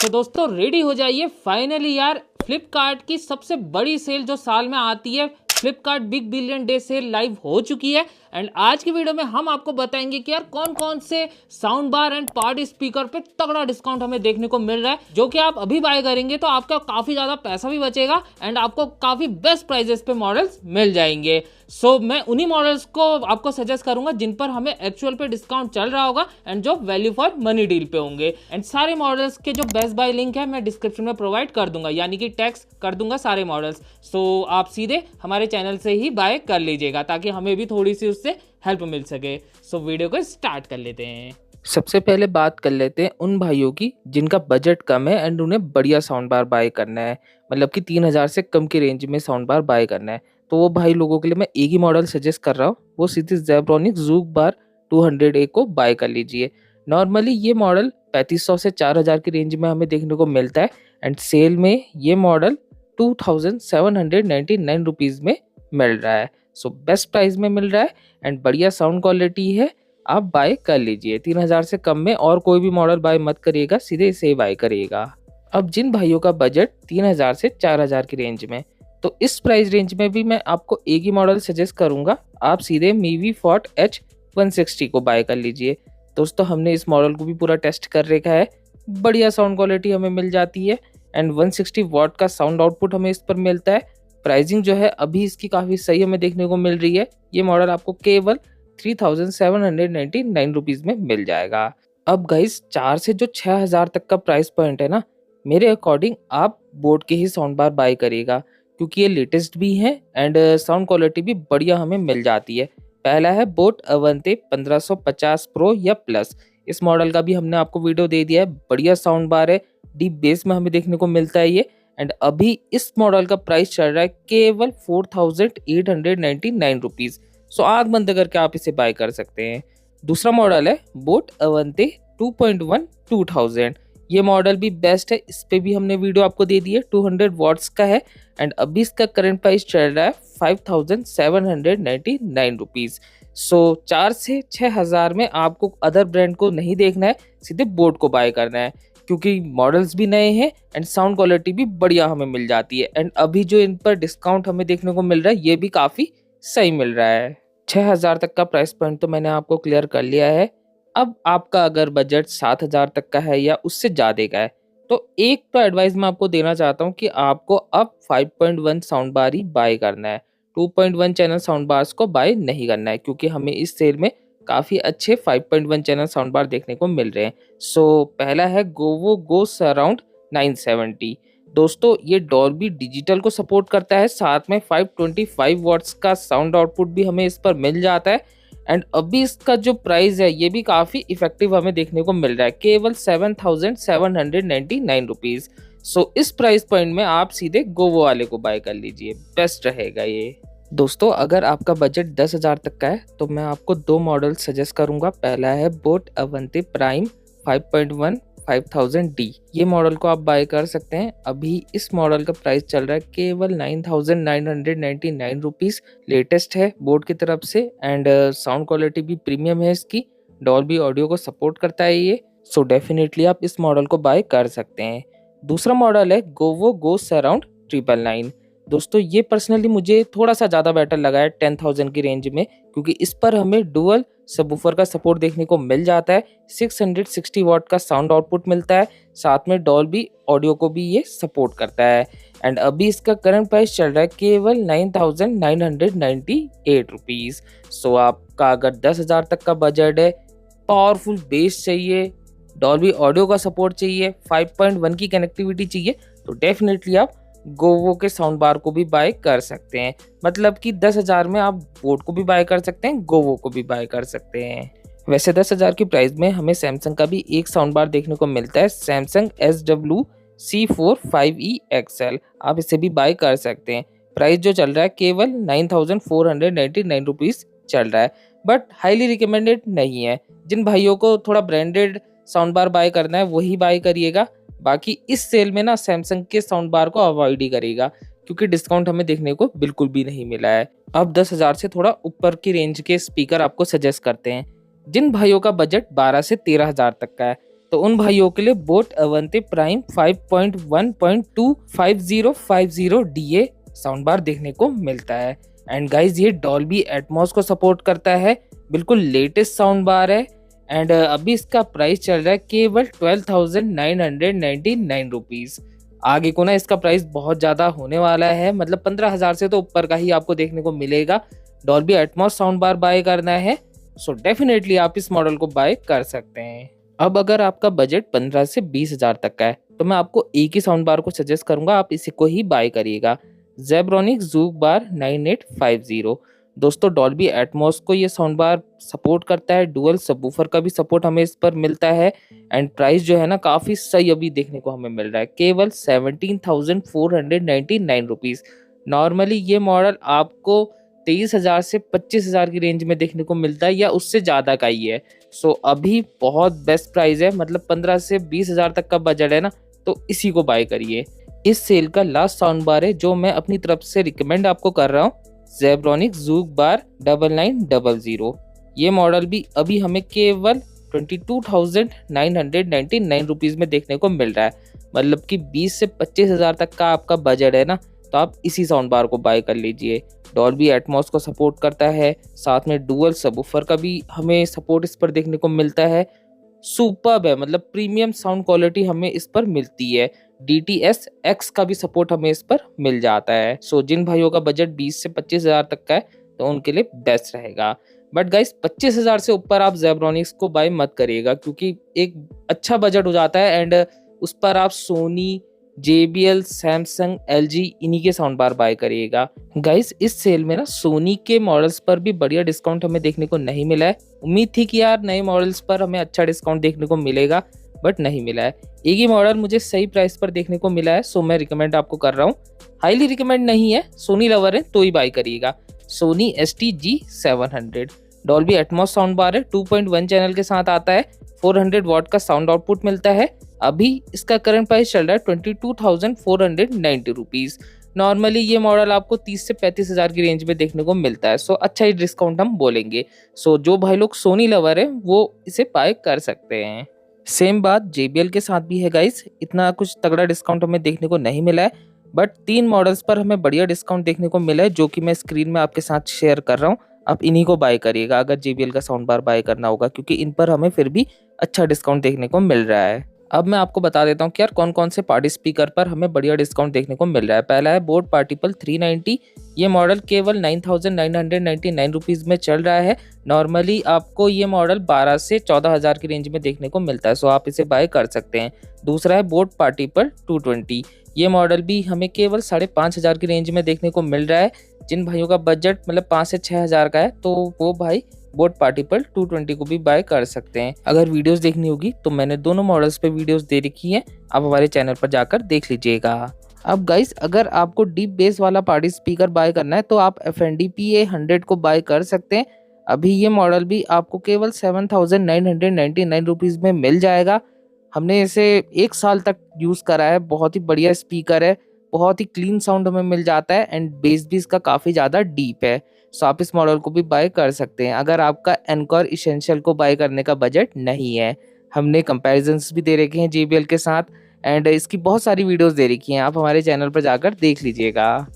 तो दोस्तों रेडी हो जाइए फाइनली यार, फ्लिपकार्ट की सबसे बड़ी सेल जो साल में आती है, Flipkart big billion day cell live हो चुकी है। एंड आज की वीडियो में हम आपको बताएंगे कि यार कौन कौन से sound bar and party speaker पे तगड़ा डिस्काउंट हमें देखने को मिल रहा है, जो कि आप अभी बाय करेंगे तो आपका काफी ज्यादा पैसा भी बचेगा एंड आपको काफी बेस्ट प्राइजेस पे मॉडल्स मिल जाएंगे। सो मैं उन्हीं मॉडल्स को आपको सजेस्ट करूंगा जिन पर हमें एक्चुअल पे डिस्काउंट चल रहा होगा एंड जो वैल्यू फॉर मनी डील पे होंगे। एंड सारे मॉडल्स के जो बेस्ट बाय लिंक है मैं डिस्क्रिप्शन में प्रोवाइड कर दूंगा, यानी कि टैक्स कर दूंगा सारे मॉडल्स। सो आप सीधे हमारे चैनल से ही बाय कर लीजिएगा ताकि हमें भी थोड़ी सी उससे हेल्प मिल सके। सो वीडियो को स्टार्ट कर लेते हैं। सबसे पहले बात कर लेते हैं उन भाइयों की जिनका बजट कम है एंड उन्हें बढ़िया साउंड बार बाय करना है, मतलब कि 3000 से कम की रेंज में साउंड बार बाय करना है। तो वो भाई लोगों के लिए मैं एक ही मॉडल सजेस्ट कर रहा हूँ, वो सीधे ज़ेब्रोनिक्स ज़ूक बार 200A को बाय कर लीजिए। नॉर्मली ये मॉडल 3500 से 4000 की रेंज में हमें देखने को मिलता है एंड सेल में ये मॉडल 2799 रुपीज़ में मिल रहा है। सो बेस्ट प्राइस में मिल रहा है एंड बढ़िया साउंड क्वालिटी है, आप बाय कर लीजिए। 3000 से कम में और कोई भी मॉडल बाय मत करिएगा, सीधे इसे ही बाय करिएगा। अब जिन भाइयों का बजट 3000 से 4000 की रेंज में, तो इस प्राइस रेंज में भी मैं आपको एक ही मॉडल सजेस्ट करूंगा, आप सीधे मीवी फोर्ट H160 को बाय कर लीजिए। दोस्तों हमने इस मॉडल को भी पूरा टेस्ट कर रखा है, बढ़िया साउंड क्वालिटी हमें मिल जाती है एंड 160 वॉट का साउंड आउटपुट हमें इस पर मिलता है। प्राइसिंग जो है अभी इसकी काफ़ी सही हमें देखने को मिल रही है। ये मॉडल आपको केवल 3799 रुपीज़ में मिल जाएगा। अब गाइस 4 से जो 6000 तक का प्राइस पॉइंट है ना, मेरे अकॉर्डिंग आप बोट के ही साउंड बार बाय करिएगा, क्योंकि ये लेटेस्ट भी है एंड साउंड क्वालिटी भी बढ़िया हमें मिल जाती है। पहला है बोट अवंते 1550 प्रो या प्लस। इस मॉडल का भी हमने आपको वीडियो दे दिया है, बढ़िया साउंड बार है, डीप बेस में हमें देखने को मिलता है ये। एंड अभी इस मॉडल का प्राइस चल रहा है केवल 4899 रुपीज़। सो आग बंद करके आप इसे बाय कर सकते हैं। दूसरा मॉडल है बोट अवंते 2.1 2000। ये मॉडल भी बेस्ट है, इस पे भी हमने वीडियो आपको दे दी है, 200 वॉट्स का है एंड अभी इसका करंट प्राइस चल रहा है 5799 रुपीज़। सो 4 से 6000 में आपको अदर ब्रांड को नहीं देखना है, सीधे बोट को बाय करना है, क्योंकि मॉडल्स भी नए हैं एंड साउंड क्वालिटी भी बढ़िया हमें मिल जाती है। एंड अभी जो इन पर डिस्काउंट हमें देखने को मिल रहा है ये भी काफ़ी सही मिल रहा है। 6000 तक का प्राइस पॉइंट तो मैंने आपको क्लियर कर लिया है। अब आपका अगर बजट 7000 तक का है या उससे ज़्यादा का है, तो एक तो एडवाइस मैं आपको देना चाहता हूँ कि आपको अब 5.1 साउंड बार ही बाय करना है। 2.1 चैनल साउंड बार्स को बाय नहीं करना है, क्योंकि हमें इस सेल में काफ़ी अच्छे 5.1 चैनल साउंड बार देखने को मिल रहे हैं। सो पहला है गोवो गो सराउंड 970। दोस्तों ये डॉल्बी डिजिटल को सपोर्ट करता है, साथ में 525 वॉट्स का साउंड आउटपुट भी हमें इस पर मिल जाता है एंड अभी इसका जो प्राइस है ये भी काफ़ी इफेक्टिव हमें देखने को मिल रहा है, केवल 7799 रुपीज़। सो इस प्राइस पॉइंट में आप सीधे गोवो वाले को बाय कर लीजिए, बेस्ट रहेगा ये। दोस्तों अगर आपका बजट 10,000 तक का है तो मैं आपको दो मॉडल सजेस्ट करूंगा। पहला है बोट अवंती प्राइम 5.1 5000D। ये मॉडल को आप बाय कर सकते हैं। अभी इस मॉडल का प्राइस चल रहा है केवल 9999 रुपीज़। लेटेस्ट है बोट की तरफ से एंड साउंड क्वालिटी भी प्रीमियम है इसकी, डॉल्बी ऑडियो को सपोर्ट करता है ये। सो डेफिनेटली आप इस मॉडल को बाय कर सकते हैं। दूसरा मॉडल है गोवो गो सराउंड 999। दोस्तों ये पर्सनली मुझे थोड़ा सा ज़्यादा बेटर लगा है 10,000 की रेंज में, क्योंकि इस पर हमें डुअल सबवूफर का सपोर्ट देखने को मिल जाता है, 660 वॉट का साउंड आउटपुट मिलता है, साथ में डॉल्बी ऑडियो को भी ये सपोर्ट करता है एंड अभी इसका करंट प्राइस चल रहा है केवल 9998 रुपीज़। सो आपका अगर 10,000 तक का बजट है, पावरफुल बेस चाहिए, डॉल्बी ऑडियो का सपोर्ट चाहिए, 5.1 की कनेक्टिविटी चाहिए, तो डेफिनेटली आप गोवो के साउंड बार को भी बाय कर सकते हैं। मतलब कि 10,000 में आप बोट को भी बाय कर सकते हैं, गोवो को भी बाय कर सकते हैं। वैसे 10,000 की प्राइस में हमें सैमसंग का भी एक साउंड बार देखने को मिलता है, सैमसंग SW-C4 5E XL। आप इसे भी बाय कर सकते हैं। प्राइस जो चल रहा है केवल 9499 रुपीज़ चल रहा है, बट हाईली रिकमेंडेड नहीं है। जिन भाइयों को थोड़ा ब्रांडेड साउंड बार बाय करना है वही बाय करिएगा। बाकी इस सेल में ना सैमसंग के साउंड बार को अवॉइड ही करेगा, क्योंकि डिस्काउंट हमें देखने को बिल्कुल भी नहीं मिला है। अब 10,000 से थोड़ा ऊपर की रेंज के स्पीकर आपको सजेस्ट करते हैं। जिन भाइयों का बजट 12 से 13,000 तक का है, तो उन भाइयों के लिए boat Avanti prime 5.1.2 DA sound bar देखने को मिलता है। एंड गाइज ये डॉल्बी एटमॉस को सपोर्ट करता है, बिल्कुल लेटेस्ट साउंड बार है। एंड अभी इसका प्राइस चल रहा है केवल 12,999 रुपीज। आगे को ना इसका प्राइस बहुत ज़्यादा होने वाला है, मतलब 15,000 से तो ऊपर का ही आपको देखने को मिलेगा। Dolby Atmos sound bar buy करना है सो डेफिनेटली आप इस मॉडल को बाय कर सकते हैं। अब अगर आपका बजट 15 से 20,000 तक का है तो मैं आपको एक ही साउंड बार को सजेस्ट करूंगा, आप इसी को ही बाय करिएगा। जेब्रोनिक जूक बार 9850। दोस्तों डॉल्बी एटमॉस को ये साउंड बार सपोर्ट करता है, डुअल सबवूफर का भी सपोर्ट हमें इस पर मिलता है। एंड प्राइस जो है ना काफ़ी सही अभी देखने को हमें मिल रहा है, केवल 17,499 रुपीज़। नॉर्मली ये मॉडल आपको 23,000 से 25,000 की रेंज में देखने को मिलता है या उससे ज़्यादा का ही है। सो अभी बहुत बेस्ट प्राइस है, मतलब 15 से 20,000 तक का बजट है ना, तो इसी को बाय करिए। इस सेल का लास्ट साउंड बार है जो मैं अपनी तरफ से रिकमेंड आपको कर रहा हूँ, जेब्रोनिक जूक बार 9900। ये मॉडल भी अभी हमें केवल 22,999 रुपीज़ में देखने को मिल रहा है। मतलब कि 20 से 25,000 तक का आपका बजट है ना, तो आप इसी साउंड बार को बाय कर लीजिए। डॉल्बी एटमॉस को सपोर्ट करता है, साथ में डुअल सबवूफर का भी हमें सपोर्ट इस पर देखने को मिलता है। सुपर्ब है, मतलब प्रीमियम साउंड क्वालिटी हमें इस पर मिलती है। DTS-X का भी सपोर्ट हमें इस पर मिल जाता है। सो जिन भाइयों का बजट 20 से 25,000 तक का है तो उनके लिए बेस्ट रहेगा। बट गाइस 25,000 से ऊपर आप जेब्रोनिक्स को बाय मत करिएगा, क्योंकि एक अच्छा बजट हो जाता है एंड उस पर आप सोनी, JBL, सैमसंग, LG इन्हीं के साउंड बार बाय करिएगा। गाइस इस सेल में ना सोनी के मॉडल्स पर भी बढ़िया डिस्काउंट हमें देखने को नहीं मिला है। उम्मीद थी कि यार नए मॉडल्स पर हमें अच्छा डिस्काउंट देखने को मिलेगा, बट नहीं मिला है। एक ही मॉडल मुझे सही प्राइस पर देखने को मिला है, सो मैं रिकमेंड आपको कर रहा हूँ। हाईली रिकमेंड नहीं है, सोनी लवर है तो ही बाय करिएगा। Sony ST-G700 Dolby Atmos sound bar है, 2.1 चैनल के साथ आता है, 400 वॉट का साउंड आउटपुट मिलता है। अभी इसका करंट प्राइस चल रहा है 22,490 रुपीज़। नॉर्मली ये मॉडल आपको 30 से 35,000 की रेंज में देखने को मिलता है, सो अच्छा ही डिस्काउंट हम बोलेंगे। सो जो भाई लोग सोनी लवर है वो इसे बाय कर सकते हैं। सेम बात JBL के साथ भी है गाइस, इतना कुछ तगड़ा डिस्काउंट हमें देखने को नहीं मिला है, बट 3 मॉडल्स पर हमें बढ़िया डिस्काउंट देखने को मिला है, जो कि मैं स्क्रीन में आपके साथ शेयर कर रहा हूँ। आप इन्हीं को बाय करिएगा अगर JBL का साउंड बार बाय करना होगा, क्योंकि इन पर हमें फिर भी अच्छा डिस्काउंट देखने को मिल रहा है। अब मैं आपको बता देता हूँ कि यार कौन कौन से पार्टी स्पीकर पर हमें बढ़िया डिस्काउंट देखने को मिल रहा है। पहला है बोट पार्टिपल 390। ये मॉडल केवल 9,999 रुपीज़ में चल रहा है। नॉर्मली आपको ये मॉडल 12 से 14,000 की रेंज में देखने को मिलता है, सो आप इसे बाय कर सकते हैं। दूसरा है बोट पार्टिपल 220। ये मॉडल भी हमें केवल 5,500 की रेंज में देखने को मिल रहा है। जिन भाइयों का बजट मतलब 5 से 6,000 का है तो वो भाई बोट पार्टिपल 220 को भी बाय कर सकते हैं। अगर वीडियोस देखनी होगी तो मैंने दोनों मॉडल्स पे वीडियोस दे रखी हैं, आप हमारे चैनल पर जाकर देख लीजिएगा। अब गाइस अगर आपको डीप बेस वाला पार्टी स्पीकर बाय करना है तो आप FND PA100 को बाय कर सकते हैं। अभी ये मॉडल भी आपको केवल 7,999 रुपीज़ में मिल जाएगा। हमने इसे 1 साल तक यूज़ करा है, बहुत ही बढ़िया स्पीकर है, बहुत ही क्लीन साउंड हमें मिल जाता है एंड बेस भी इसका काफ़ी ज़्यादा डीप है। सो आप इस मॉडल को भी बाय कर सकते हैं अगर आपका एनकॉर इसेंशियल को बाय करने का बजट नहीं है। हमने कंपैरिजन्स भी दे रखे हैं JBL के साथ एंड इसकी बहुत सारी वीडियोस दे रखी हैं, आप हमारे चैनल पर जाकर देख लीजिएगा।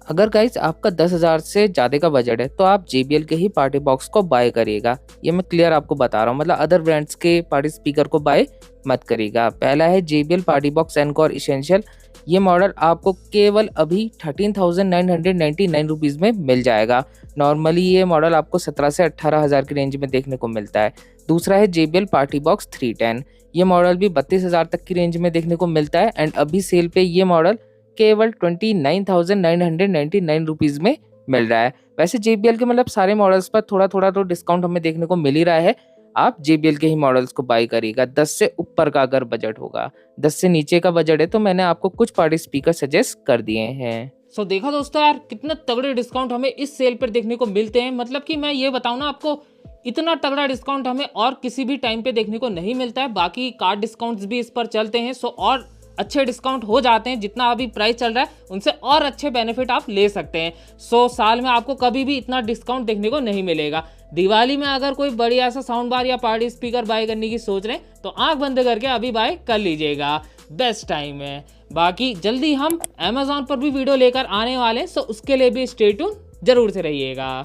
अगर गाइस आपका 10,000 से ज़्यादा का बजट है तो आप JBL के ही पार्टी बॉक्स को बाय करिएगा। ये मैं क्लियर आपको बता रहा हूँ, मतलब अदर ब्रांड्स के पार्टी स्पीकर को बाय मत करिएगा। पहला है JBL party box encore essential. ये मॉडल आपको केवल अभी 13,999 रुपीज़ में मिल जाएगा। नॉर्मली ये मॉडल आपको 17 से 18,000 की रेंज में देखने को मिलता है। दूसरा है JBL पार्टी बॉक्स 310। ये मॉडल भी 32,000 तक की रेंज में देखने को मिलता है एंड अभी सेल पे ये मॉडल केवल 29,999 रुपीज़ में मिल रहा है। वैसे JBL के मतलब सारे मॉडल्स पर थोड़ा थोड़ा तो डिस्काउंट हमें देखने को मिल ही रहा है। आप JBL के ही मॉडल्स को बाय करिएगा 10 से ऊपर का अगर बजट होगा। 10 से नीचे का बजट है तो मैंने आपको कुछ पार्टी स्पीकर सजेस्ट कर दिए हैं। सो देखा दोस्तों यार कितने तगड़े डिस्काउंट हमें इस सेल पर देखने को मिलते हैं। मतलब कि मैं ये बताऊं ना आपको, इतना तगड़ा डिस्काउंट हमें और किसी भी टाइम पे देखने को नहीं मिलता है। बाकी कार्ड डिस्काउंट्स भी इस पर चलते हैं। सो और अच्छे डिस्काउंट हो जाते हैं, जितना अभी प्राइस चल रहा है उनसे और अच्छे बेनिफिट आप ले सकते हैं। सो साल में आपको कभी भी इतना डिस्काउंट देखने को नहीं मिलेगा। दिवाली में अगर कोई बढ़िया सा साउंड बार या पार्टी स्पीकर बाय करने की सोच रहे हैं तो आंख बंद करके अभी बाय कर लीजिएगा, बेस्ट टाइम है। बाकी जल्दी हम Amazon पर भी वीडियो लेकर आने वाले हैं, सो उसके लिए भी स्टे ट्यून जरूर से रहिएगा।